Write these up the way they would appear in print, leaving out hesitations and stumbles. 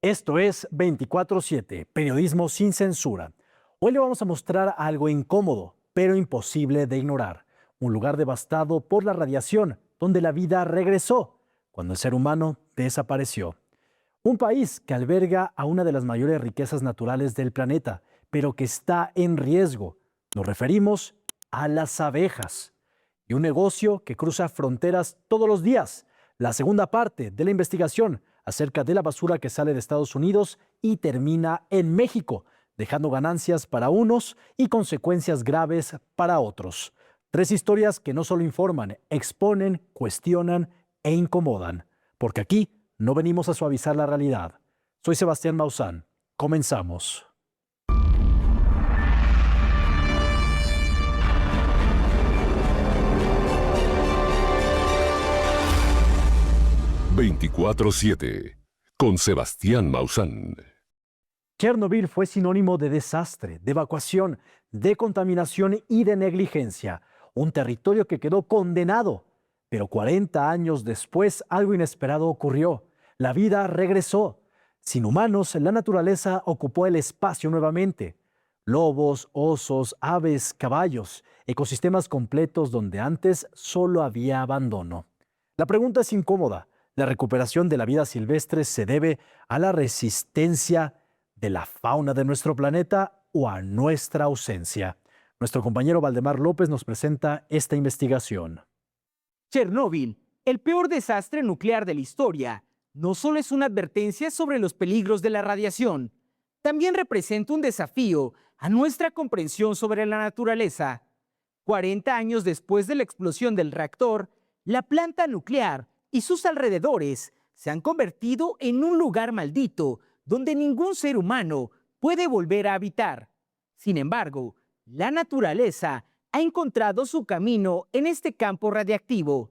Esto es 24/7, periodismo sin censura. Hoy le vamos a mostrar algo incómodo, pero imposible de ignorar. Un lugar devastado por la radiación, donde la vida regresó, cuando el ser humano desapareció. Un país que alberga a una de las mayores riquezas naturales del planeta, pero que está en riesgo. Nos referimos a las abejas. Y un negocio que cruza fronteras todos los días. La segunda parte de la investigación acerca de la basura que sale de Estados Unidos y termina en México, dejando ganancias para unos y consecuencias graves para otros. Tres historias que no solo informan, exponen, cuestionan e incomodan. Porque aquí no venimos a suavizar la realidad. Soy Sebastián Maussan. Comenzamos. «24/7» con Sebastián Maussan. Chernobyl fue sinónimo de desastre, de evacuación, de contaminación y de negligencia. Un territorio que quedó condenado. Pero 40 años después, algo inesperado ocurrió. La vida regresó. Sin humanos, la naturaleza ocupó el espacio nuevamente. Lobos, osos, aves, caballos, ecosistemas completos donde antes solo había abandono. La pregunta es incómoda. ¿La recuperación de la vida silvestre se debe a la resistencia de la fauna de nuestro planeta o a nuestra ausencia? Nuestro compañero Valdemar López nos presenta esta investigación. Chernóbil, el peor desastre nuclear de la historia, no solo es una advertencia sobre los peligros de la radiación, también representa un desafío a nuestra comprensión sobre la naturaleza. 40 años después de la explosión del reactor, la planta nuclear y sus alrededores se han convertido en un lugar maldito donde ningún ser humano puede volver a habitar. Sin embargo, la naturaleza ha encontrado su camino en este campo radiactivo.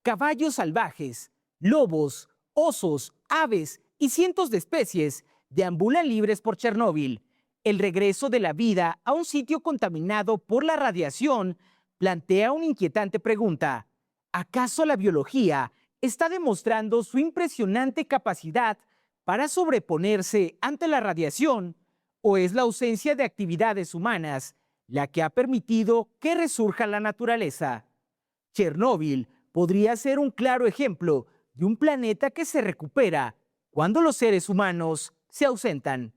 Caballos salvajes, lobos, osos, aves y cientos de especies deambulan libres por Chernóbil. El regreso de la vida a un sitio contaminado por la radiación plantea una inquietante pregunta. ¿Acaso la biología está demostrando su impresionante capacidad para sobreponerse ante la radiación, o es la ausencia de actividades humanas la que ha permitido que resurja la naturaleza? Chernóbil podría ser un claro ejemplo de un planeta que se recupera cuando los seres humanos se ausentan.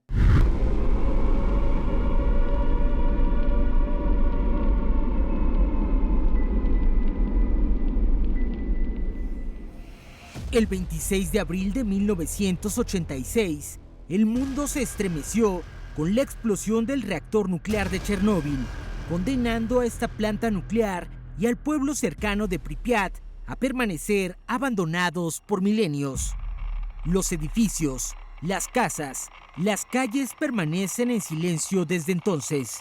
El 26 de abril de 1986, el mundo se estremeció con la explosión del reactor nuclear de Chernóbil, condenando a esta planta nuclear y al pueblo cercano de Pripyat a permanecer abandonados por milenios. Los edificios, las casas, las calles permanecen en silencio desde entonces.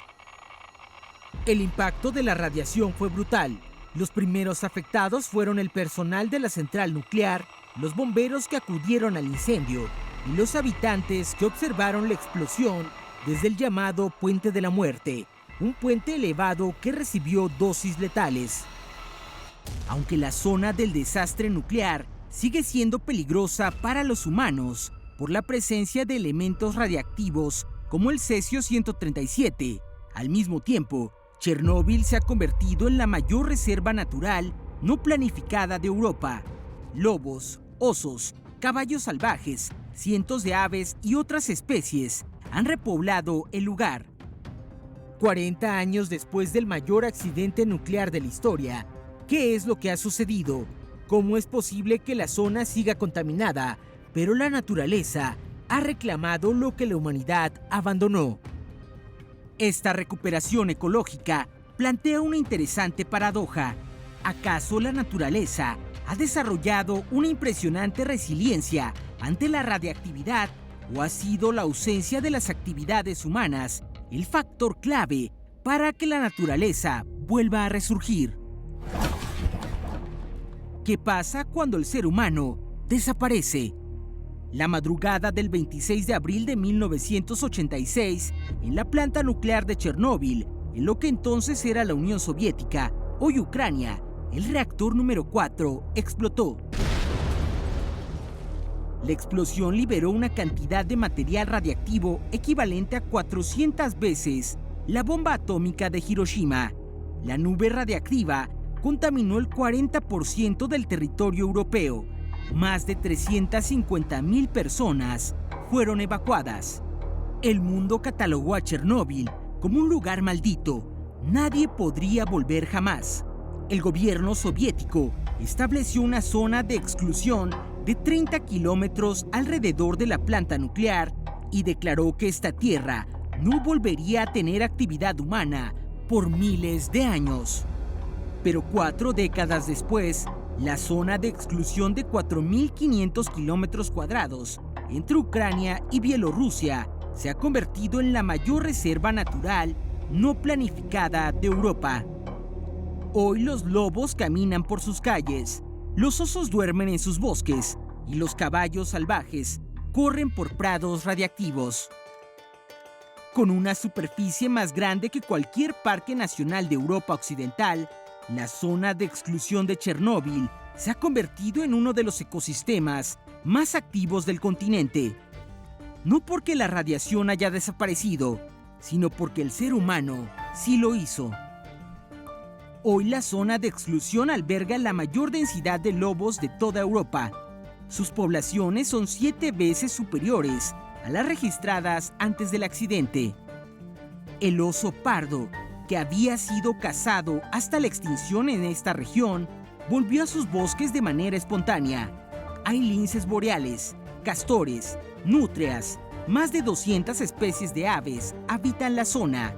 El impacto de la radiación fue brutal. Los primeros afectados fueron el personal de la central nuclear, los bomberos que acudieron al incendio y los habitantes que observaron la explosión desde el llamado Puente de la Muerte, un puente elevado que recibió dosis letales. Aunque la zona del desastre nuclear sigue siendo peligrosa para los humanos por la presencia de elementos radiactivos como el cesio-137, al mismo tiempo, Chernóbil se ha convertido en la mayor reserva natural no planificada de Europa. Lobos, osos, caballos salvajes, cientos de aves y otras especies han repoblado el lugar. 40 años después del mayor accidente nuclear de la historia, ¿qué es lo que ha sucedido? ¿Cómo es posible que la zona siga contaminada, pero la naturaleza ha reclamado lo que la humanidad abandonó? Esta recuperación ecológica plantea una interesante paradoja. ¿Acaso la naturaleza ha desarrollado una impresionante resiliencia ante la radiactividad o ha sido la ausencia de las actividades humanas el factor clave para que la naturaleza vuelva a resurgir? ¿Qué pasa cuando el ser humano desaparece? La madrugada del 26 de abril de 1986, en la planta nuclear de Chernóbil, en lo que entonces era la Unión Soviética, hoy Ucrania, el reactor número 4 explotó. La explosión liberó una cantidad de material radiactivo equivalente a 400 veces la bomba atómica de Hiroshima. La nube radiactiva contaminó el 40% del territorio europeo. Más de 350,000 personas fueron evacuadas. El mundo catalogó a Chernóbil como un lugar maldito. Nadie podría volver jamás. El gobierno soviético estableció una zona de exclusión de 30 kilómetros alrededor de la planta nuclear y declaró que esta tierra no volvería a tener actividad humana por miles de años. Pero 4 décadas después, la zona de exclusión de 4.500 kilómetros cuadrados entre Ucrania y Bielorrusia se ha convertido en la mayor reserva natural no planificada de Europa. Hoy los lobos caminan por sus calles, los osos duermen en sus bosques y los caballos salvajes corren por prados radiactivos. Con una superficie más grande que cualquier parque nacional de Europa Occidental, la zona de exclusión de Chernóbil se ha convertido en uno de los ecosistemas más activos del continente. No porque la radiación haya desaparecido, sino porque el ser humano sí lo hizo. Hoy la zona de exclusión alberga la mayor densidad de lobos de toda Europa. Sus poblaciones son 7 veces superiores a las registradas antes del accidente. El oso pardo, que había sido cazado hasta la extinción en esta región, volvió a sus bosques de manera espontánea. Hay linces boreales, castores, nútrias, más de 200 especies de aves habitan la zona.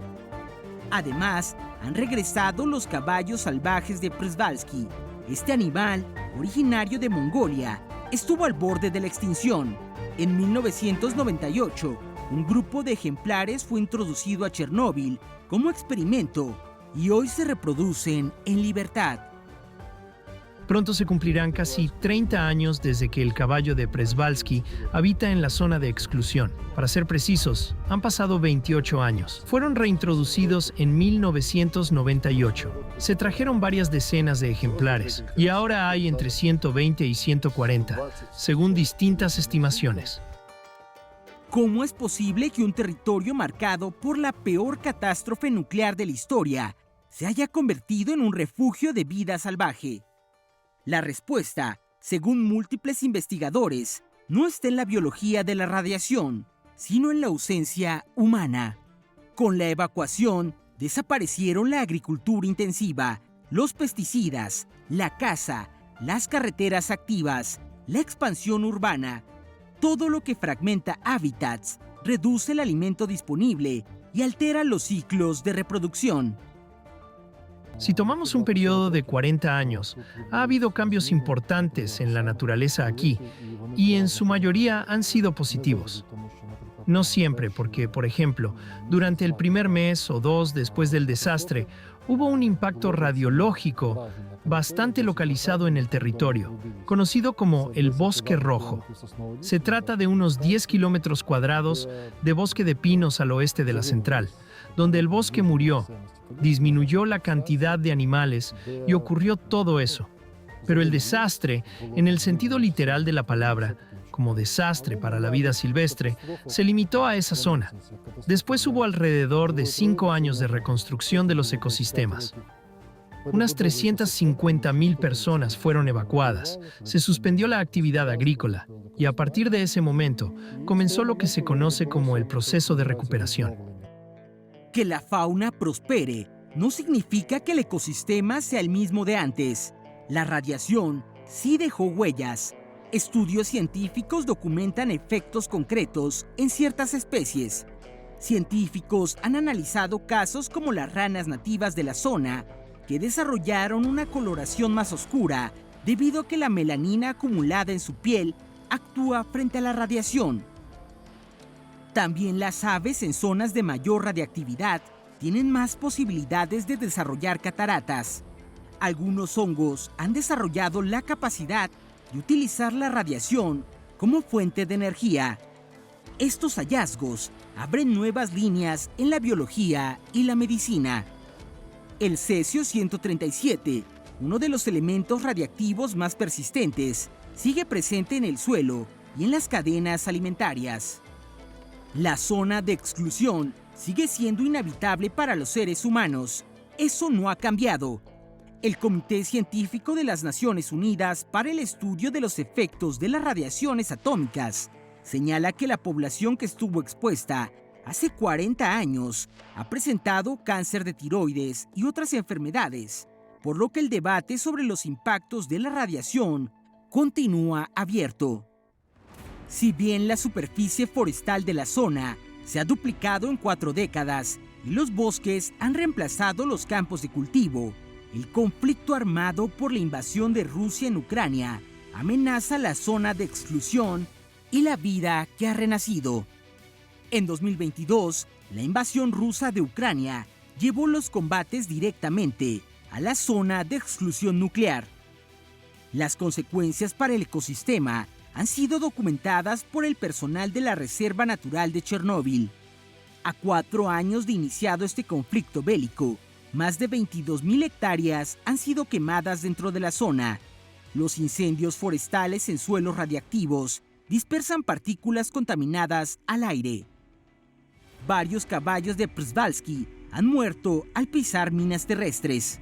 Además, han regresado los caballos salvajes de Przewalski. Este animal, originario de Mongolia, estuvo al borde de la extinción. En 1998, un grupo de ejemplares fue introducido a Chernóbil como experimento y hoy se reproducen en libertad. Pronto se cumplirán casi 30 años desde que el caballo de Przewalski habita en la zona de exclusión. Para ser precisos, han pasado 28 años. Fueron reintroducidos en 1998. Se trajeron varias decenas de ejemplares y ahora hay entre 120 y 140, según distintas estimaciones. ¿Cómo es posible que un territorio marcado por la peor catástrofe nuclear de la historia se haya convertido en un refugio de vida salvaje? La respuesta, según múltiples investigadores, no está en la biología de la radiación, sino en la ausencia humana. Con la evacuación, desaparecieron la agricultura intensiva, los pesticidas, la caza, las carreteras activas, la expansión urbana. Todo lo que fragmenta hábitats, reduce el alimento disponible y altera los ciclos de reproducción. Si tomamos un periodo de 40 años, ha habido cambios importantes en la naturaleza aquí, y en su mayoría han sido positivos. No siempre, porque, por ejemplo, durante el primer mes o 2 después del desastre, hubo un impacto radiológico bastante localizado en el territorio, conocido como el Bosque Rojo. Se trata de unos 10 kilómetros cuadrados de bosque de pinos al oeste de la central, donde el bosque murió, disminuyó la cantidad de animales y ocurrió todo eso. Pero el desastre, en el sentido literal de la palabra, como desastre para la vida silvestre, se limitó a esa zona. Después hubo alrededor de 5 años de reconstrucción de los ecosistemas. Unas 350,000 personas fueron evacuadas, se suspendió la actividad agrícola y a partir de ese momento comenzó lo que se conoce como el proceso de recuperación. Que la fauna prospere no significa que el ecosistema sea el mismo de antes. La radiación sí dejó huellas. Estudios científicos documentan efectos concretos en ciertas especies. Científicos han analizado casos como las ranas nativas de la zona, que desarrollaron una coloración más oscura debido a que la melanina acumulada en su piel actúa frente a la radiación. También las aves en zonas de mayor radiactividad tienen más posibilidades de desarrollar cataratas. Algunos hongos han desarrollado la capacidad de utilizar la radiación como fuente de energía. Estos hallazgos abren nuevas líneas en la biología y la medicina. El cesio-137, uno de los elementos radiactivos más persistentes, sigue presente en el suelo y en las cadenas alimentarias. La zona de exclusión sigue siendo inhabitable para los seres humanos. Eso no ha cambiado. El Comité Científico de las Naciones Unidas para el Estudio de los Efectos de las Radiaciones Atómicas señala que la población que estuvo expuesta hace 40 años ha presentado cáncer de tiroides y otras enfermedades, por lo que el debate sobre los impactos de la radiación continúa abierto. Si bien la superficie forestal de la zona se ha duplicado en 4 décadas y los bosques han reemplazado los campos de cultivo, el conflicto armado por la invasión de Rusia en Ucrania amenaza la zona de exclusión y la vida que ha renacido. En 2022, la invasión rusa de Ucrania llevó los combates directamente a la zona de exclusión nuclear. Las consecuencias para el ecosistema han sido documentadas por el personal de la Reserva Natural de Chernóbil. A 4 años de iniciado este conflicto bélico, más de 22.000 hectáreas han sido quemadas dentro de la zona. Los incendios forestales en suelos radiactivos dispersan partículas contaminadas al aire. Varios caballos de Przewalski han muerto al pisar minas terrestres.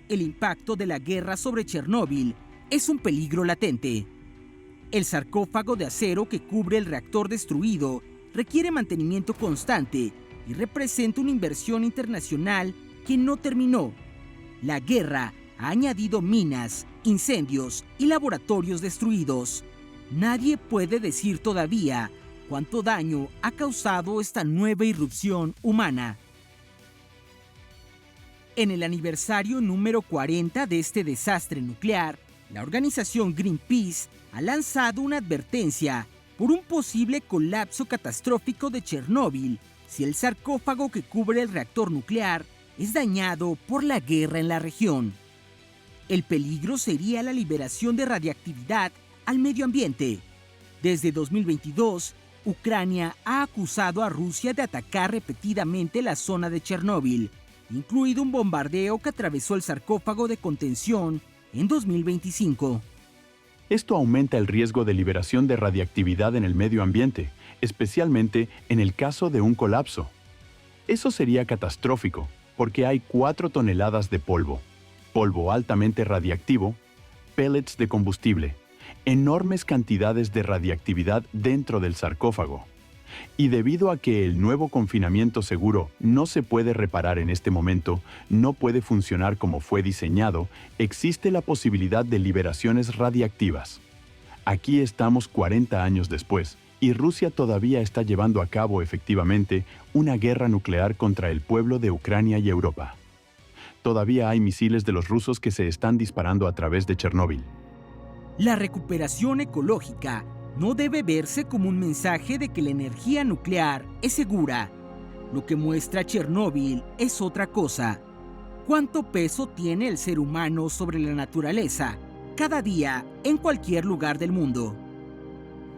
El impacto de la guerra sobre Chernóbil es un peligro latente. El sarcófago de acero que cubre el reactor destruido requiere mantenimiento constante y representa una inversión internacional que no terminó. La guerra ha añadido minas, incendios y laboratorios destruidos. Nadie puede decir todavía cuánto daño ha causado esta nueva irrupción humana. En el aniversario número 40 de este desastre nuclear, la organización Greenpeace ha lanzado una advertencia por un posible colapso catastrófico de Chernóbil si el sarcófago que cubre el reactor nuclear es dañado por la guerra en la región. El peligro sería la liberación de radiactividad al medio ambiente. Desde 2022, Ucrania ha acusado a Rusia de atacar repetidamente la zona de Chernóbil, incluido un bombardeo que atravesó el sarcófago de contención en 2025. Esto aumenta el riesgo de liberación de radiactividad en el medio ambiente, especialmente en el caso de un colapso. Eso sería catastrófico, porque hay 4 toneladas de polvo altamente radiactivo, pellets de combustible, enormes cantidades de radiactividad dentro del sarcófago. Y debido a que el nuevo confinamiento seguro no se puede reparar en este momento, no puede funcionar como fue diseñado, existe la posibilidad de liberaciones radiactivas. Aquí estamos 40 años después, y Rusia todavía está llevando a cabo efectivamente una guerra nuclear contra el pueblo de Ucrania y Europa. Todavía hay misiles de los rusos que se están disparando a través de Chernóbil. La recuperación ecológica no debe verse como un mensaje de que la energía nuclear es segura. Lo que muestra Chernóbil es otra cosa. ¿Cuánto peso tiene el ser humano sobre la naturaleza, cada día, en cualquier lugar del mundo?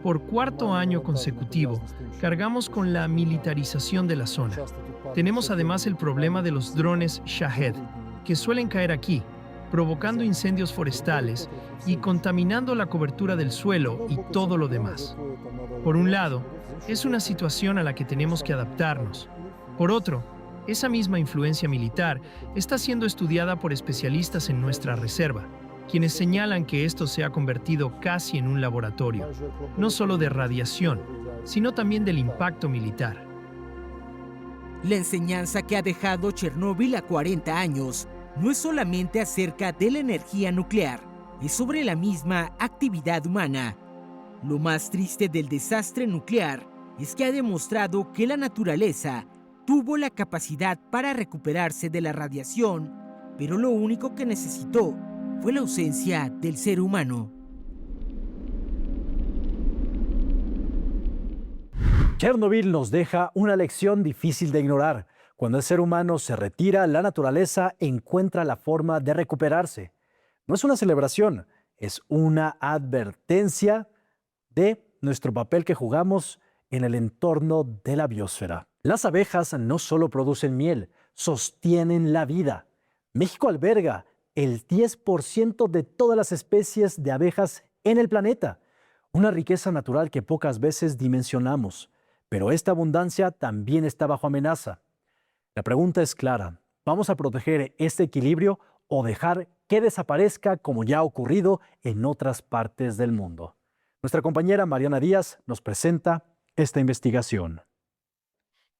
Por 4º año consecutivo, cargamos con la militarización de la zona. Tenemos además el problema de los drones Shahed, que suelen caer aquí, provocando incendios forestales y contaminando la cobertura del suelo y todo lo demás. Por un lado, es una situación a la que tenemos que adaptarnos. Por otro, esa misma influencia militar está siendo estudiada por especialistas en nuestra reserva, quienes señalan que esto se ha convertido casi en un laboratorio, no solo de radiación, sino también del impacto militar. La enseñanza que ha dejado Chernóbil a 40 años no es solamente acerca de la energía nuclear, es sobre la misma actividad humana. Lo más triste del desastre nuclear es que ha demostrado que la naturaleza tuvo la capacidad para recuperarse de la radiación, pero lo único que necesitó fue la ausencia del ser humano. Chernóbil nos deja una lección difícil de ignorar. Cuando el ser humano se retira, la naturaleza encuentra la forma de recuperarse. No es una celebración, es una advertencia de nuestro papel que jugamos en el entorno de la biosfera. Las abejas no solo producen miel, sostienen la vida. México alberga el 10% de todas las especies de abejas en el planeta. Una riqueza natural que pocas veces dimensionamos, pero esta abundancia también está bajo amenaza. La pregunta es clara: ¿vamos a proteger este equilibrio o dejar que desaparezca como ya ha ocurrido en otras partes del mundo? Nuestra compañera Mariana Díaz nos presenta esta investigación.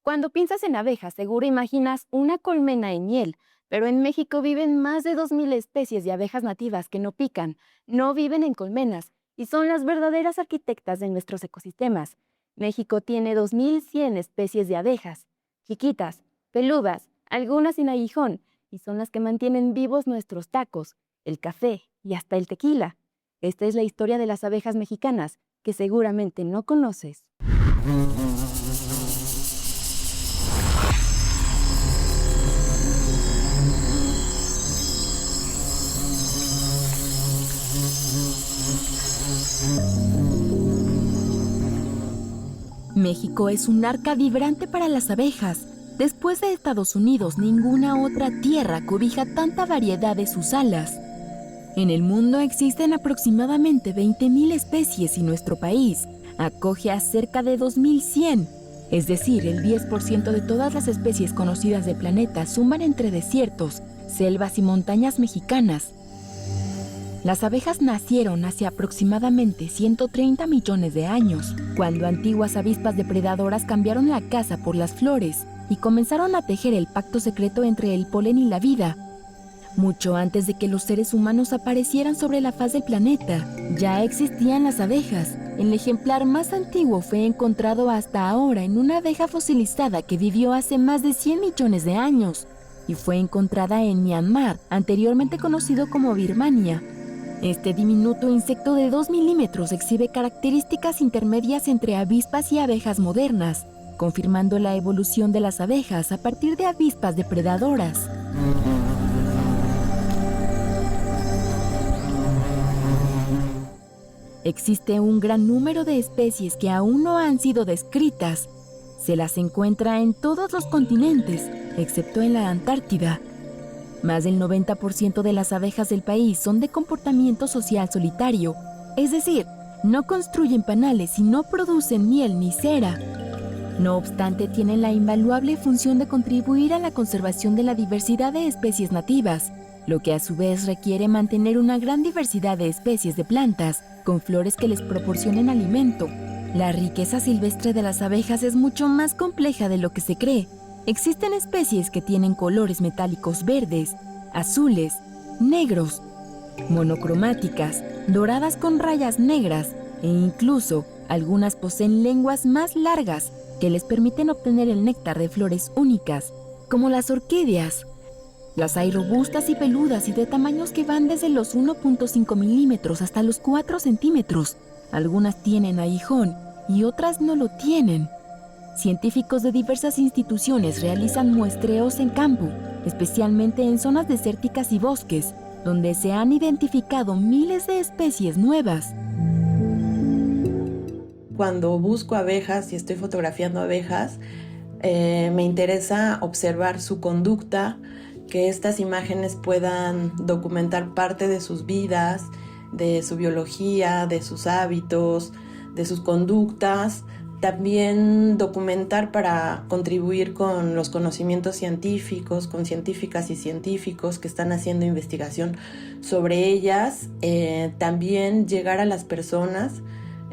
Cuando piensas en abejas, seguro imaginas una colmena en miel, pero en México viven más de 2.000 especies de abejas nativas que no pican, no viven en colmenas y son las verdaderas arquitectas de nuestros ecosistemas. México tiene 2.100 especies de abejas, chiquitas, peludas, algunas sin aguijón, y son las que mantienen vivos nuestros tacos, el café y hasta el tequila. Esta es la historia de las abejas mexicanas, que seguramente no conoces. México es un arca vibrante para las abejas. Después de Estados Unidos, ninguna otra tierra cobija tanta variedad de sus alas. En el mundo existen aproximadamente 20.000 especies y nuestro país acoge a cerca de 2.100. Es decir, el 10% de todas las especies conocidas del planeta suman entre desiertos, selvas y montañas mexicanas. Las abejas nacieron hace aproximadamente 130 millones de años, cuando antiguas avispas depredadoras cambiaron la caza por las flores y comenzaron a tejer el pacto secreto entre el polen y la vida. Mucho antes de que los seres humanos aparecieran sobre la faz del planeta, ya existían las abejas. El ejemplar más antiguo fue encontrado hasta ahora en una abeja fosilizada que vivió hace más de 100 millones de años y fue encontrada en Myanmar, anteriormente conocido como Birmania. Este diminuto insecto de 2 milímetros exhibe características intermedias entre avispas y abejas modernas, confirmando la evolución de las abejas a partir de avispas depredadoras. Existe un gran número de especies que aún no han sido descritas. Se las encuentra en todos los continentes, excepto en la Antártida. Más del 90% de las abejas del país son de comportamiento social solitario, es decir, no construyen panales y no producen miel ni cera. No obstante, tienen la invaluable función de contribuir a la conservación de la diversidad de especies nativas, lo que a su vez requiere mantener una gran diversidad de especies de plantas, con flores que les proporcionen alimento. La riqueza silvestre de las abejas es mucho más compleja de lo que se cree. Existen especies que tienen colores metálicos verdes, azules, negros, monocromáticas, doradas con rayas negras e incluso algunas poseen lenguas más largas que les permiten obtener el néctar de flores únicas, como las orquídeas. Las hay robustas y peludas y de tamaños que van desde los 1.5 milímetros hasta los 4 centímetros. Algunas tienen aguijón y otras no lo tienen. Científicos de diversas instituciones realizan muestreos en campo, especialmente en zonas desérticas y bosques, donde se han identificado miles de especies nuevas. Cuando busco abejas y estoy fotografiando abejas, me interesa observar su conducta, que estas imágenes puedan documentar parte de sus vidas, de su biología, de sus hábitos, de sus conductas. También documentar para contribuir con los conocimientos científicos, con científicas y científicos que están haciendo investigación sobre ellas. También llegar a las personas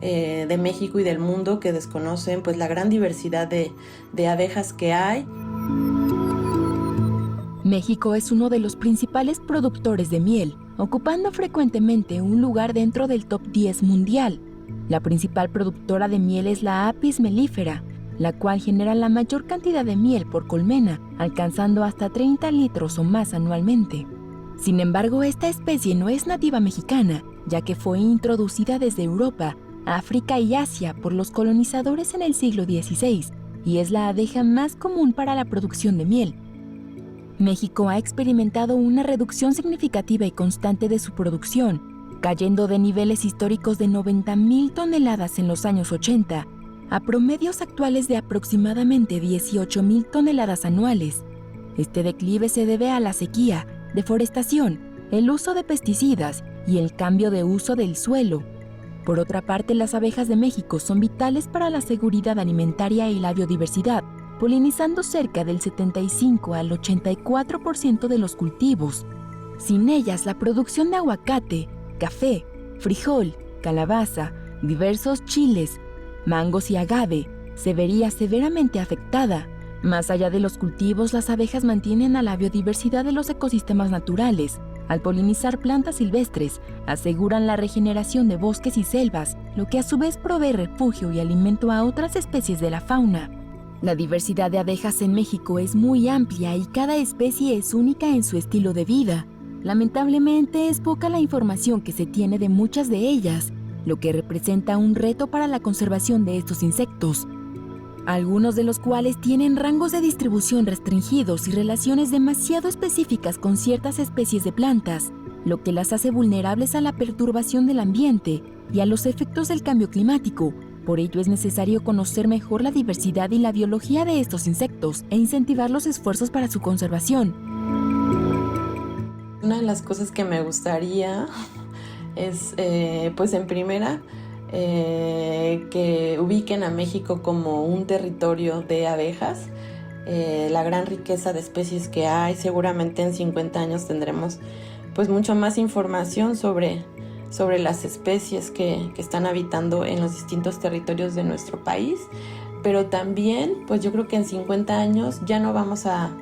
de México y del mundo que desconocen pues, la gran diversidad de abejas que hay. México es uno de los principales productores de miel, ocupando frecuentemente un lugar dentro del top 10 mundial. La principal productora de miel es la Apis mellifera, la cual genera la mayor cantidad de miel por colmena, alcanzando hasta 30 litros o más anualmente. Sin embargo, esta especie no es nativa mexicana, ya que fue introducida desde Europa, África y Asia por los colonizadores en el siglo XVI, y es la abeja más común para la producción de miel. México ha experimentado una reducción significativa y constante de su producción, cayendo de niveles históricos de 90.000 toneladas en los años 80 a promedios actuales de aproximadamente 18.000 toneladas anuales. Este declive se debe a la sequía, deforestación, el uso de pesticidas y el cambio de uso del suelo. Por otra parte, las abejas de México son vitales para la seguridad alimentaria y la biodiversidad, polinizando cerca del 75 al 84% de los cultivos. Sin ellas, la producción de aguacate, café, frijol, calabaza, diversos chiles, mangos y agave se vería severamente afectada. Más allá de los cultivos, las abejas mantienen a la biodiversidad de los ecosistemas naturales. Al polinizar plantas silvestres, aseguran la regeneración de bosques y selvas, lo que a su vez provee refugio y alimento a otras especies de la fauna. La diversidad de abejas en México es muy amplia y cada especie es única en su estilo de vida. Lamentablemente es poca la información que se tiene de muchas de ellas, lo que representa un reto para la conservación de estos insectos, algunos de los cuales tienen rangos de distribución restringidos y relaciones demasiado específicas con ciertas especies de plantas, lo que las hace vulnerables a la perturbación del ambiente y a los efectos del cambio climático. Por ello es necesario conocer mejor la diversidad y la biología de estos insectos e incentivar los esfuerzos para su conservación. Una de las cosas que me gustaría es, pues en primera, que ubiquen a México como un territorio de abejas, la gran riqueza de especies que hay. Seguramente en 50 años tendremos pues mucho más información sobre las especies que están habitando en los distintos territorios de nuestro país, pero también pues yo creo que en 50 años ya no vamos a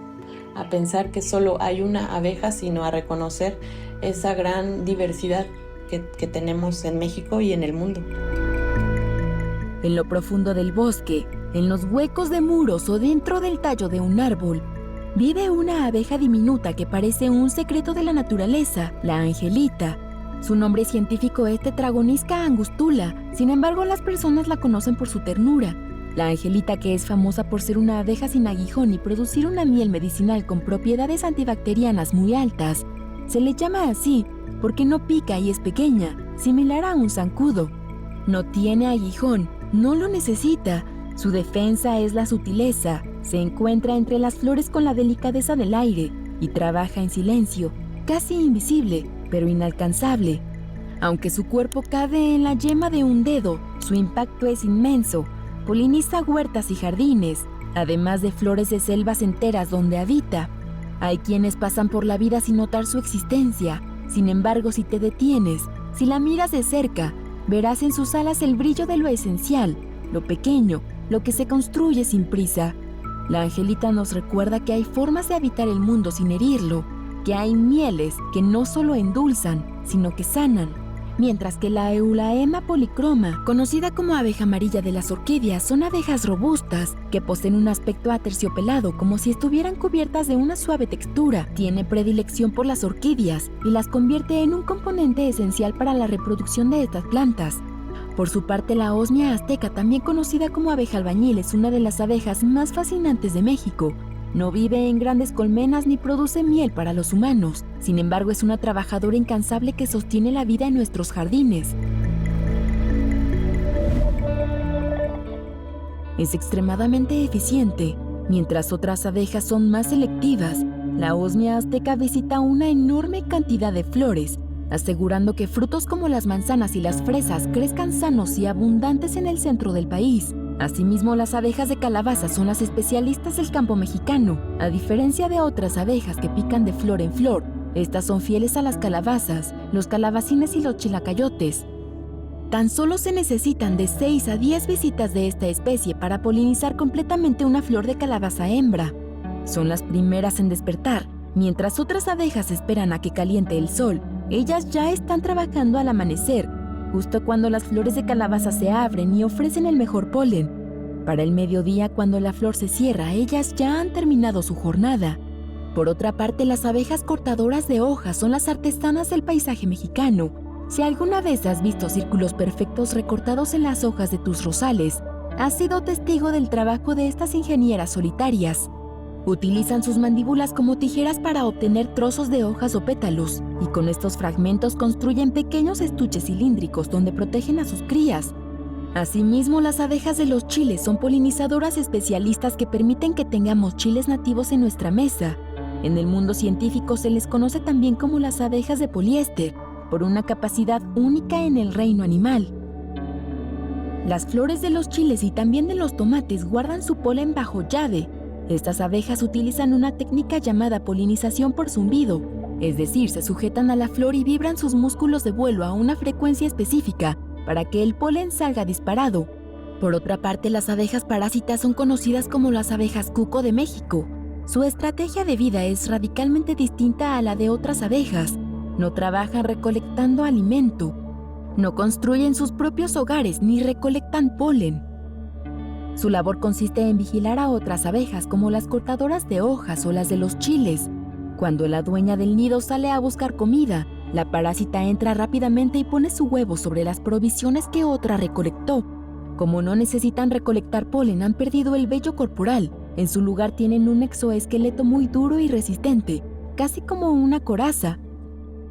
pensar que solo hay una abeja, sino a reconocer esa gran diversidad que tenemos en México y en el mundo. En lo profundo del bosque, en los huecos de muros o dentro del tallo de un árbol, vive una abeja diminuta que parece un secreto de la naturaleza, la angelita. Su nombre científico es Tetragonisca angustula, sin embargo las personas la conocen por su ternura. La angelita, que es famosa por ser una abeja sin aguijón y producir una miel medicinal con propiedades antibacterianas muy altas, se le llama así porque no pica y es pequeña, similar a un zancudo. No tiene aguijón, no lo necesita. Su defensa es la sutileza. Se encuentra entre las flores con la delicadeza del aire y trabaja en silencio, casi invisible, pero inalcanzable. Aunque su cuerpo cabe en la yema de un dedo, su impacto es inmenso. Poliniza huertas y jardines, además de flores de selvas enteras donde habita. Hay quienes pasan por la vida sin notar su existencia. Sin embargo, si te detienes, si la miras de cerca, verás en sus alas el brillo de lo esencial, lo pequeño, lo que se construye sin prisa. La angelita nos recuerda que hay formas de habitar el mundo sin herirlo, que hay mieles que no solo endulzan, sino que sanan. Mientras que la Eulaema policroma, conocida como abeja amarilla de las orquídeas, son abejas robustas que poseen un aspecto aterciopelado como si estuvieran cubiertas de una suave textura. Tiene predilección por las orquídeas y las convierte en un componente esencial para la reproducción de estas plantas. Por su parte, la osmia azteca, también conocida como abeja albañil, es una de las abejas más fascinantes de México. No vive en grandes colmenas ni produce miel para los humanos. Sin embargo, es una trabajadora incansable que sostiene la vida en nuestros jardines. Es extremadamente eficiente. Mientras otras abejas son más selectivas, la osmia azteca visita una enorme cantidad de flores, asegurando que frutos como las manzanas y las fresas crezcan sanos y abundantes en el centro del país. Asimismo, las abejas de calabaza son las especialistas del campo mexicano. A diferencia de otras abejas que pican de flor en flor, estas son fieles a las calabazas, los calabacines y los chilacayotes. Tan solo se necesitan de 6 a 10 visitas de esta especie para polinizar completamente una flor de calabaza hembra. Son las primeras en despertar. Mientras otras abejas esperan a que caliente el sol, ellas ya están trabajando al amanecer, justo cuando las flores de calabaza se abren y ofrecen el mejor polen. Para el mediodía, cuando la flor se cierra, ellas ya han terminado su jornada. Por otra parte, las abejas cortadoras de hojas son las artesanas del paisaje mexicano. Si alguna vez has visto círculos perfectos recortados en las hojas de tus rosales, has sido testigo del trabajo de estas ingenieras solitarias. Utilizan sus mandíbulas como tijeras para obtener trozos de hojas o pétalos, y con estos fragmentos construyen pequeños estuches cilíndricos donde protegen a sus crías. Asimismo, las abejas de los chiles son polinizadoras especialistas que permiten que tengamos chiles nativos en nuestra mesa. En el mundo científico se les conoce también como las abejas de poliéster, por una capacidad única en el reino animal. Las flores de los chiles y también de los tomates guardan su polen bajo llave. Estas abejas utilizan una técnica llamada polinización por zumbido, es decir, se sujetan a la flor y vibran sus músculos de vuelo a una frecuencia específica para que el polen salga disparado. Por otra parte, las abejas parásitas son conocidas como las abejas cuco de México. Su estrategia de vida es radicalmente distinta a la de otras abejas. No trabajan recolectando alimento, no construyen sus propios hogares ni recolectan polen. Su labor consiste en vigilar a otras abejas como las cortadoras de hojas o las de los chiles. Cuando la dueña del nido sale a buscar comida, la parásita entra rápidamente y pone su huevo sobre las provisiones que otra recolectó. Como no necesitan recolectar polen, han perdido el vello corporal. En su lugar tienen un exoesqueleto muy duro y resistente, casi como una coraza.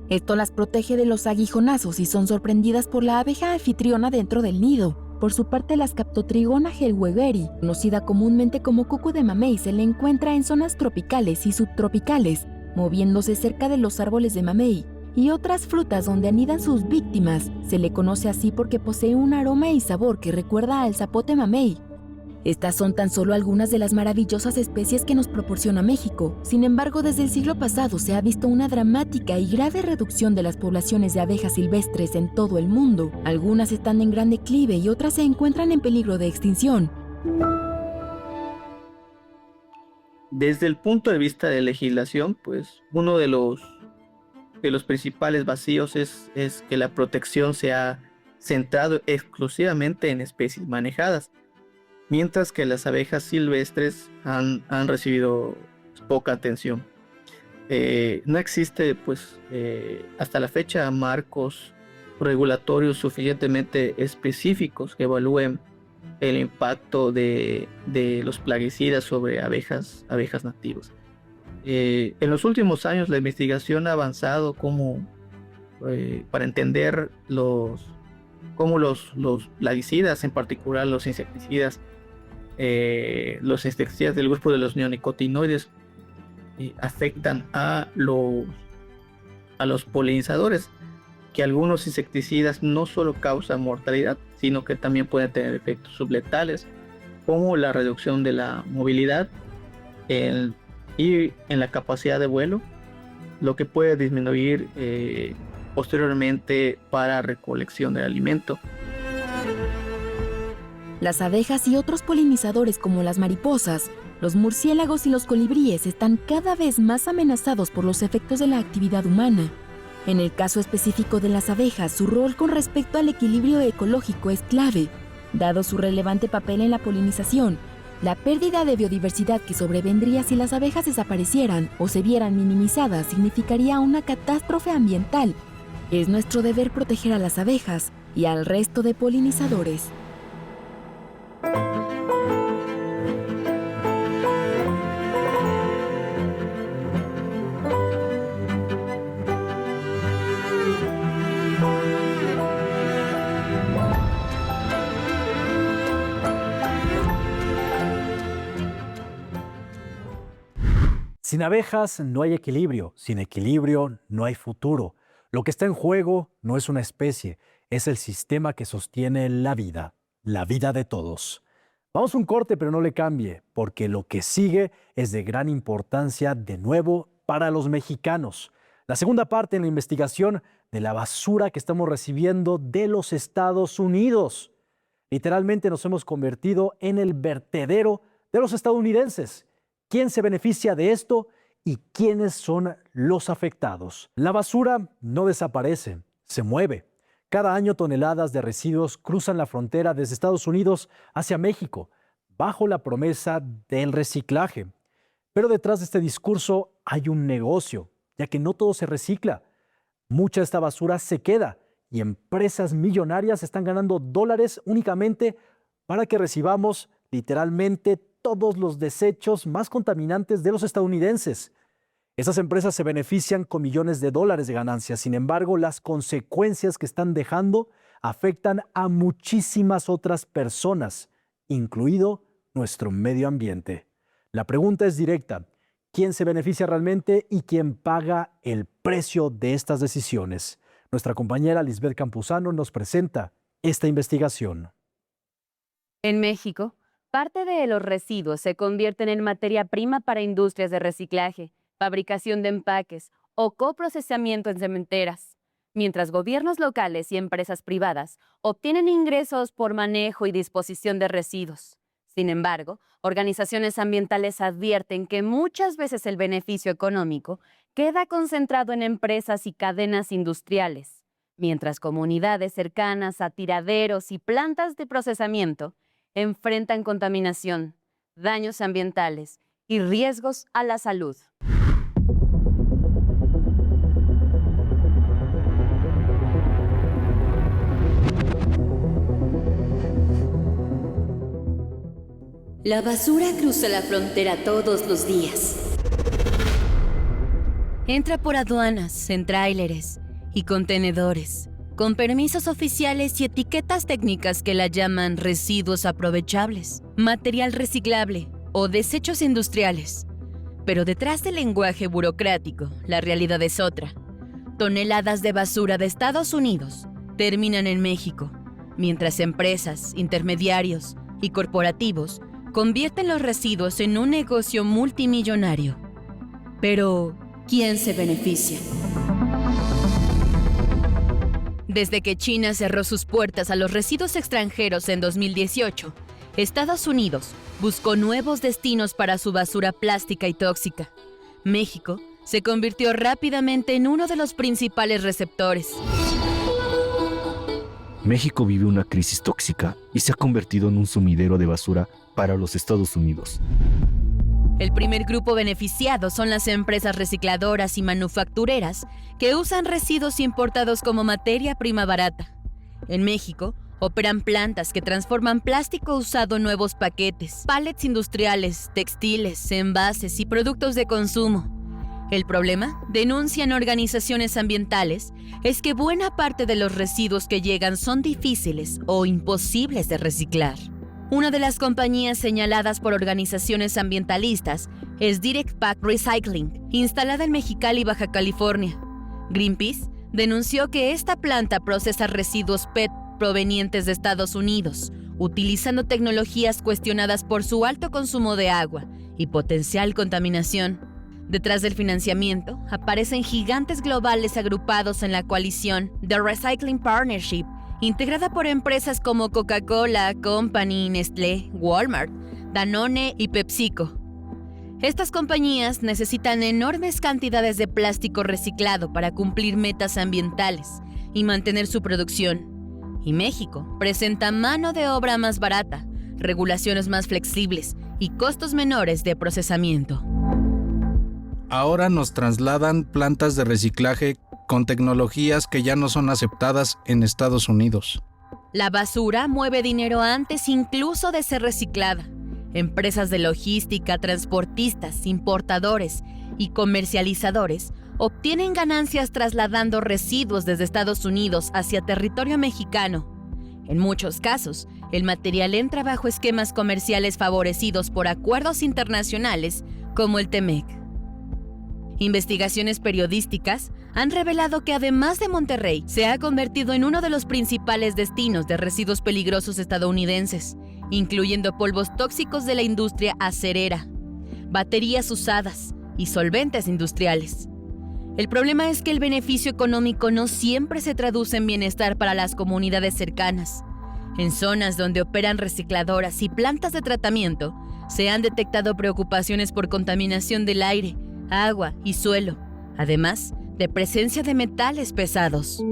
Esto las protege de los aguijonazos y son sorprendidas por la abeja anfitriona dentro del nido. Por su parte, la Scaptotrigona hellwegeri, conocida comúnmente como cuco de mamey, se le encuentra en zonas tropicales y subtropicales, moviéndose cerca de los árboles de mamey y otras frutas donde anidan sus víctimas. Se le conoce así porque posee un aroma y sabor que recuerda al zapote mamey. Estas son tan solo algunas de las maravillosas especies que nos proporciona México. Sin embargo, desde el siglo pasado se ha visto una dramática y grave reducción de las poblaciones de abejas silvestres en todo el mundo. Algunas están en gran declive y otras se encuentran en peligro de extinción. Desde el punto de vista de legislación, pues uno de los principales vacíos es que la protección se ha centrado exclusivamente en especies manejadas, mientras que las abejas silvestres han recibido poca atención. No existe, pues, hasta la fecha, marcos regulatorios suficientemente específicos que evalúen el impacto de los plaguicidas sobre abejas nativas. En los últimos años la investigación ha avanzado para entender cómo los plaguicidas, en particular los insecticidas del grupo de los neonicotinoides, afectan a los polinizadores, que algunos insecticidas no solo causan mortalidad, sino que también pueden tener efectos subletales, como la reducción de la movilidad y en la capacidad de vuelo, lo que puede disminuir posteriormente para recolección del alimento. Las abejas y otros polinizadores como las mariposas, los murciélagos y los colibríes están cada vez más amenazados por los efectos de la actividad humana. En el caso específico de las abejas, su rol con respecto al equilibrio ecológico es clave. Dado su relevante papel en la polinización, la pérdida de biodiversidad que sobrevendría si las abejas desaparecieran o se vieran minimizadas significaría una catástrofe ambiental. Es nuestro deber proteger a las abejas y al resto de polinizadores. Sin abejas no hay equilibrio, sin equilibrio no hay futuro. Lo que está en juego no es una especie, es el sistema que sostiene la vida de todos. Vamos a un corte, pero no le cambie, porque lo que sigue es de gran importancia de nuevo para los mexicanos. La segunda parte en la investigación de la basura que estamos recibiendo de los Estados Unidos. Literalmente nos hemos convertido en el vertedero de los estadounidenses. ¿Quién se beneficia de esto y quiénes son los afectados? La basura no desaparece, se mueve. Cada año toneladas de residuos cruzan la frontera desde Estados Unidos hacia México, bajo la promesa del reciclaje. Pero detrás de este discurso hay un negocio, ya que no todo se recicla. Mucha de esta basura se queda y empresas millonarias están ganando dólares únicamente para que recibamos literalmente todos los desechos más contaminantes de los estadounidenses. Estas empresas se benefician con millones de dólares de ganancias. Sin embargo, las consecuencias que están dejando afectan a muchísimas otras personas, incluido nuestro medio ambiente. La pregunta es directa: ¿quién se beneficia realmente y quién paga el precio de estas decisiones? Nuestra compañera Lisbeth Campuzano nos presenta esta investigación. En México, parte de los residuos se convierten en materia prima para industrias de reciclaje, fabricación de empaques o coprocesamiento en cementeras, mientras gobiernos locales y empresas privadas obtienen ingresos por manejo y disposición de residuos. Sin embargo, organizaciones ambientales advierten que muchas veces el beneficio económico queda concentrado en empresas y cadenas industriales, mientras comunidades cercanas a tiraderos y plantas de procesamiento enfrentan contaminación, daños ambientales y riesgos a la salud. La basura cruza la frontera todos los días. Entra por aduanas, en tráileres y contenedores, con permisos oficiales y etiquetas técnicas que la llaman residuos aprovechables, material reciclable o desechos industriales. Pero detrás del lenguaje burocrático, la realidad es otra. Toneladas de basura de Estados Unidos terminan en México, mientras empresas, intermediarios y corporativos convierten los residuos en un negocio multimillonario. Pero, ¿quién se beneficia? Desde que China cerró sus puertas a los residuos extranjeros en 2018, Estados Unidos buscó nuevos destinos para su basura plástica y tóxica. México se convirtió rápidamente en uno de los principales receptores. México vive una crisis tóxica y se ha convertido en un sumidero de basura para los Estados Unidos. El primer grupo beneficiado son las empresas recicladoras y manufactureras que usan residuos importados como materia prima barata. En México, operan plantas que transforman plástico usado en nuevos paquetes, pallets industriales, textiles, envases y productos de consumo. El problema, denuncian organizaciones ambientales, es que buena parte de los residuos que llegan son difíciles o imposibles de reciclar. Una de las compañías señaladas por organizaciones ambientalistas es Direct Pack Recycling, instalada en Mexicali, Baja California. Greenpeace denunció que esta planta procesa residuos PET provenientes de Estados Unidos, utilizando tecnologías cuestionadas por su alto consumo de agua y potencial contaminación. Detrás del financiamiento aparecen gigantes globales agrupados en la coalición The Recycling Partnership, integrada por empresas como Coca-Cola Company, Nestlé, Walmart, Danone y PepsiCo. Estas compañías necesitan enormes cantidades de plástico reciclado para cumplir metas ambientales y mantener su producción. Y México presenta mano de obra más barata, regulaciones más flexibles y costos menores de procesamiento. Ahora nos trasladan plantas de reciclaje con tecnologías que ya no son aceptadas en Estados Unidos. La basura mueve dinero antes incluso de ser reciclada. Empresas de logística, transportistas, importadores y comercializadores obtienen ganancias trasladando residuos desde Estados Unidos hacia territorio mexicano. En muchos casos, el material entra bajo esquemas comerciales favorecidos por acuerdos internacionales como el TEMEC. Investigaciones periodísticas han revelado que además de Monterrey, se ha convertido en uno de los principales destinos de residuos peligrosos estadounidenses, incluyendo polvos tóxicos de la industria acerera, baterías usadas y solventes industriales. El problema es que el beneficio económico no siempre se traduce en bienestar para las comunidades cercanas. En zonas donde operan recicladoras y plantas de tratamiento, se han detectado preocupaciones por contaminación del aire, agua y suelo, además de presencia de metales pesados.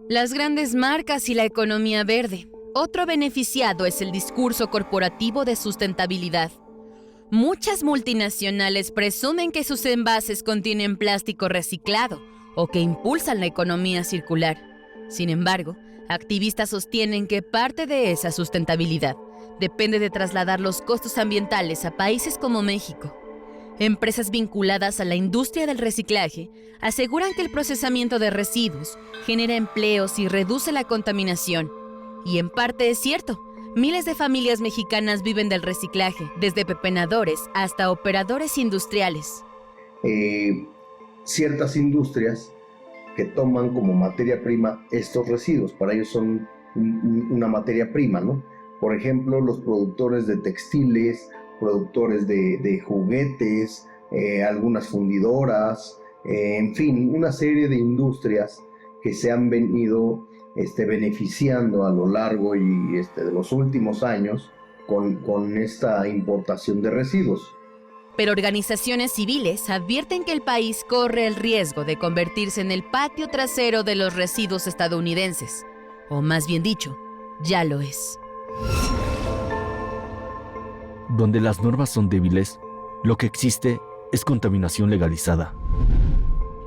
Las grandes marcas y la economía verde. Otro beneficiado es el discurso corporativo de sustentabilidad. Muchas multinacionales presumen que sus envases contienen plástico reciclado o que impulsan la economía circular. Sin embargo, activistas sostienen que parte de esa sustentabilidad depende de trasladar los costos ambientales a países como México. Empresas vinculadas a la industria del reciclaje aseguran que el procesamiento de residuos genera empleos y reduce la contaminación. Y en parte es cierto, miles de familias mexicanas viven del reciclaje, desde pepenadores hasta operadores industriales. Ciertas industrias que toman como materia prima estos residuos, para ellos son una materia prima, ¿no? Por ejemplo, los productores de textiles, productores de juguetes, algunas fundidoras, en fin, una serie de industrias que se han venido beneficiando a lo largo de los últimos años con esta importación de residuos. Pero organizaciones civiles advierten que el país corre el riesgo de convertirse en el patio trasero de los residuos estadounidenses, o más bien dicho, ya lo es. Donde las normas son débiles, lo que existe es contaminación legalizada.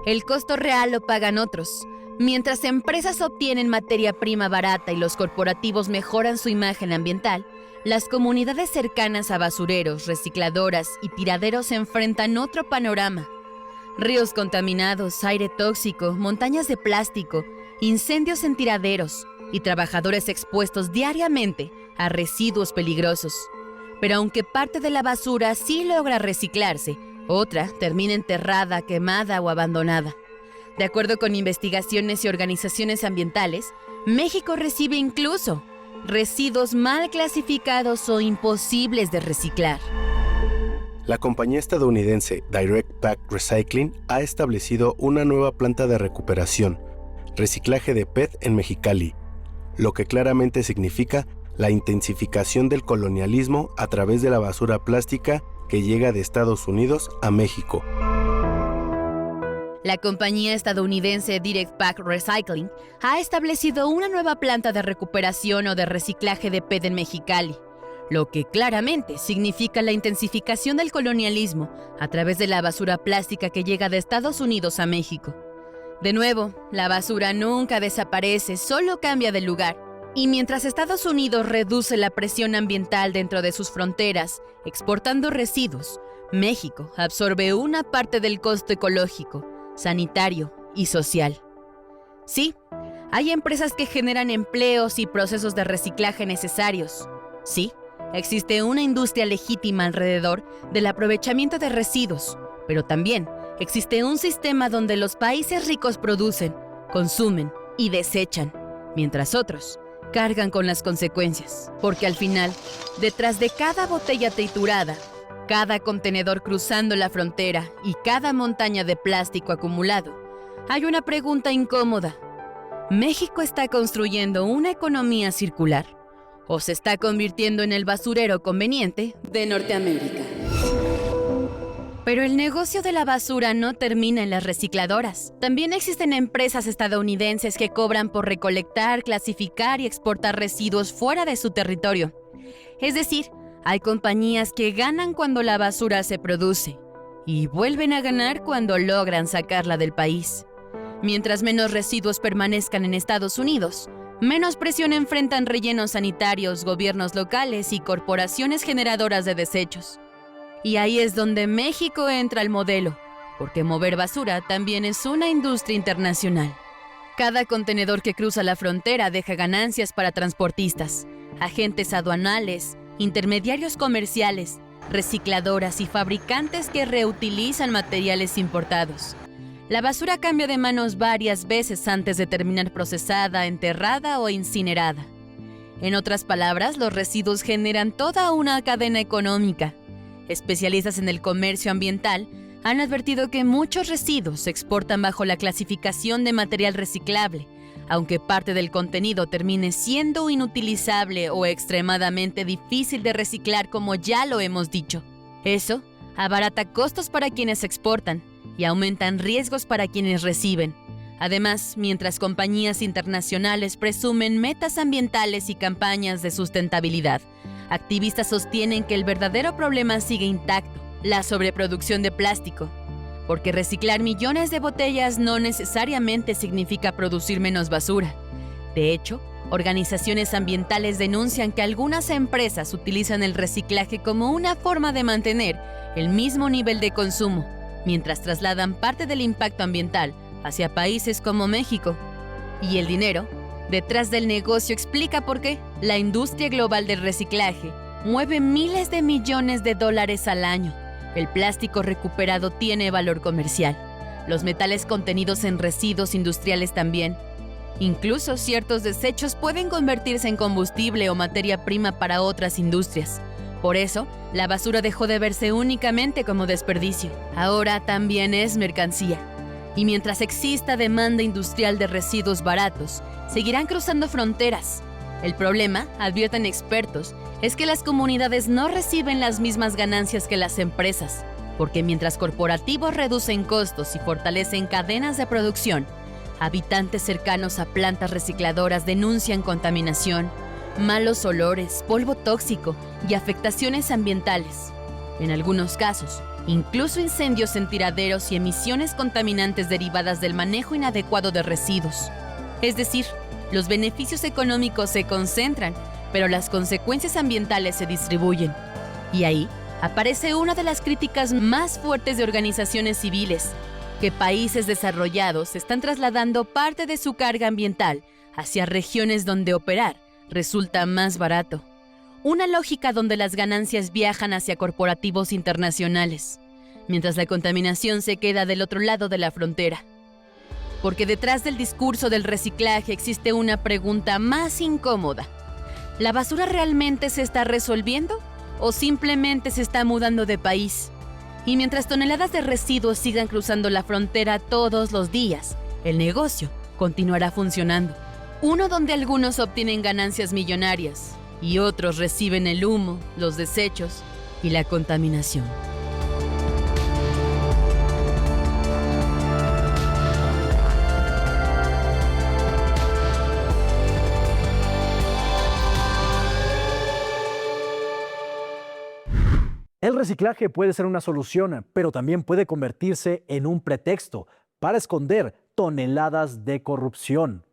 El costo real lo pagan otros. Mientras empresas obtienen materia prima barata y los corporativos mejoran su imagen ambiental, las comunidades cercanas a basureros, recicladoras y tiraderos se enfrentan otro panorama. Ríos contaminados, aire tóxico, montañas de plástico, incendios en tiraderos y trabajadores expuestos diariamente a residuos peligrosos. Pero aunque parte de la basura sí logra reciclarse, otra termina enterrada, quemada o abandonada. De acuerdo con investigaciones y organizaciones ambientales, México recibe incluso residuos mal clasificados o imposibles de reciclar. La compañía estadounidense Direct Pack Recycling ha establecido una nueva planta de recuperación, reciclaje de PET en Mexicali, lo que claramente significa la intensificación del colonialismo a través de la basura plástica que llega de Estados Unidos a México. La compañía estadounidense Direct Pack Recycling ha establecido una nueva planta de recuperación o de reciclaje de PET en Mexicali, lo que claramente significa la intensificación del colonialismo a través de la basura plástica que llega de Estados Unidos a México. De nuevo, la basura nunca desaparece, solo cambia de lugar. Y mientras Estados Unidos reduce la presión ambiental dentro de sus fronteras, exportando residuos, México absorbe una parte del costo ecológico, sanitario y social. Sí, hay empresas que generan empleos y procesos de reciclaje necesarios. Sí, existe una industria legítima alrededor del aprovechamiento de residuos, pero también existe un sistema donde los países ricos producen, consumen y desechan, mientras otros cargan con las consecuencias. Porque al final, detrás de cada botella triturada, cada contenedor cruzando la frontera y cada montaña de plástico acumulado, hay una pregunta incómoda. ¿México está construyendo una economía circular o se está convirtiendo en el basurero conveniente de Norteamérica? Pero el negocio de la basura no termina en las recicladoras. También existen empresas estadounidenses que cobran por recolectar, clasificar y exportar residuos fuera de su territorio. Es decir, hay compañías que ganan cuando la basura se produce y vuelven a ganar cuando logran sacarla del país. Mientras menos residuos permanezcan en Estados Unidos, menos presión enfrentan rellenos sanitarios, gobiernos locales y corporaciones generadoras de desechos. Y ahí es donde México entra al modelo, porque mover basura también es una industria internacional. Cada contenedor que cruza la frontera deja ganancias para transportistas, agentes aduanales, intermediarios comerciales, recicladoras y fabricantes que reutilizan materiales importados. La basura cambia de manos varias veces antes de terminar procesada, enterrada o incinerada. En otras palabras, los residuos generan toda una cadena económica. Especialistas en el comercio ambiental han advertido que muchos residuos se exportan bajo la clasificación de material reciclable, aunque parte del contenido termine siendo inutilizable o extremadamente difícil de reciclar, como ya lo hemos dicho. Eso abarata costos para quienes exportan y aumentan riesgos para quienes reciben. Además, mientras compañías internacionales presumen metas ambientales y campañas de sustentabilidad, activistas sostienen que el verdadero problema sigue intacto, la sobreproducción de plástico. Porque reciclar millones de botellas no necesariamente significa producir menos basura. De hecho, organizaciones ambientales denuncian que algunas empresas utilizan el reciclaje como una forma de mantener el mismo nivel de consumo, mientras trasladan parte del impacto ambiental hacia países como México. Y el dinero detrás del negocio explica por qué la industria global del reciclaje mueve miles de millones de dólares al año. El plástico recuperado tiene valor comercial. Los metales contenidos en residuos industriales también. Incluso ciertos desechos pueden convertirse en combustible o materia prima para otras industrias. Por eso, la basura dejó de verse únicamente como desperdicio. Ahora también es mercancía. Y mientras exista demanda industrial de residuos baratos, seguirán cruzando fronteras. El problema, advierten expertos, es que las comunidades no reciben las mismas ganancias que las empresas, porque mientras corporativos reducen costos y fortalecen cadenas de producción, habitantes cercanos a plantas recicladoras denuncian contaminación, malos olores, polvo tóxico y afectaciones ambientales. En algunos casos, incluso incendios en tiraderos y emisiones contaminantes derivadas del manejo inadecuado de residuos. Es decir, los beneficios económicos se concentran, pero las consecuencias ambientales se distribuyen. Y ahí aparece una de las críticas más fuertes de organizaciones civiles, que países desarrollados están trasladando parte de su carga ambiental hacia regiones donde operar resulta más barato. Una lógica donde las ganancias viajan hacia corporativos internacionales, mientras la contaminación se queda del otro lado de la frontera. Porque detrás del discurso del reciclaje existe una pregunta más incómoda. ¿La basura realmente se está resolviendo o simplemente se está mudando de país? Y mientras toneladas de residuos sigan cruzando la frontera todos los días, el negocio continuará funcionando. Uno donde algunos obtienen ganancias millonarias y otros reciben el humo, los desechos y la contaminación. El reciclaje puede ser una solución, pero también puede convertirse en un pretexto para esconder toneladas de corrupción.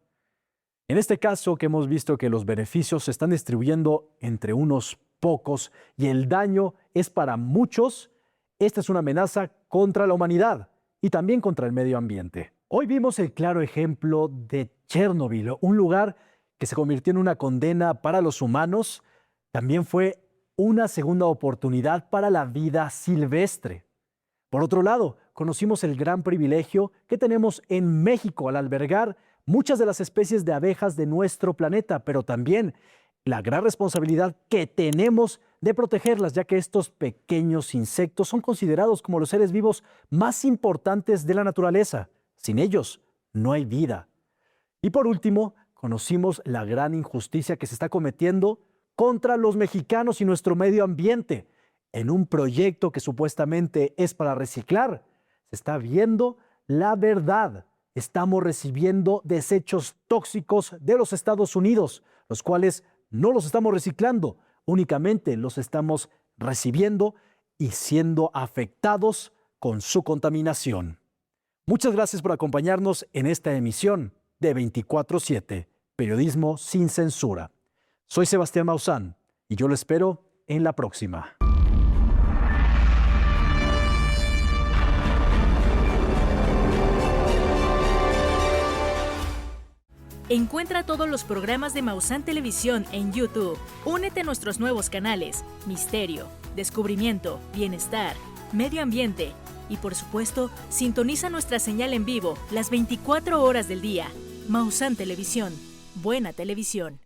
En este caso, que hemos visto que los beneficios se están distribuyendo entre unos pocos y el daño es para muchos, esta es una amenaza contra la humanidad y también contra el medio ambiente. Hoy vimos el claro ejemplo de Chernobyl, un lugar que se convirtió en una condena para los humanos. También fue una segunda oportunidad para la vida silvestre. Por otro lado, conocimos el gran privilegio que tenemos en México al albergar muchas de las especies de abejas de nuestro planeta, pero también la gran responsabilidad que tenemos de protegerlas, ya que estos pequeños insectos son considerados como los seres vivos más importantes de la naturaleza. Sin ellos, no hay vida. Y por último, conocimos la gran injusticia que se está cometiendo contra los mexicanos y nuestro medio ambiente. En un proyecto que supuestamente es para reciclar, se está viendo la verdad. Estamos recibiendo desechos tóxicos de los Estados Unidos, los cuales no los estamos reciclando, únicamente los estamos recibiendo y siendo afectados con su contaminación. Muchas gracias por acompañarnos en esta emisión de 24/7, Periodismo sin Censura. Soy Sebastián Maussan y yo lo espero en la próxima. Encuentra todos los programas de Maussan Televisión en YouTube. Únete a nuestros nuevos canales: Misterio, Descubrimiento, Bienestar, Medio Ambiente y, por supuesto, sintoniza nuestra señal en vivo las 24 horas del día. Maussan Televisión. Buena televisión.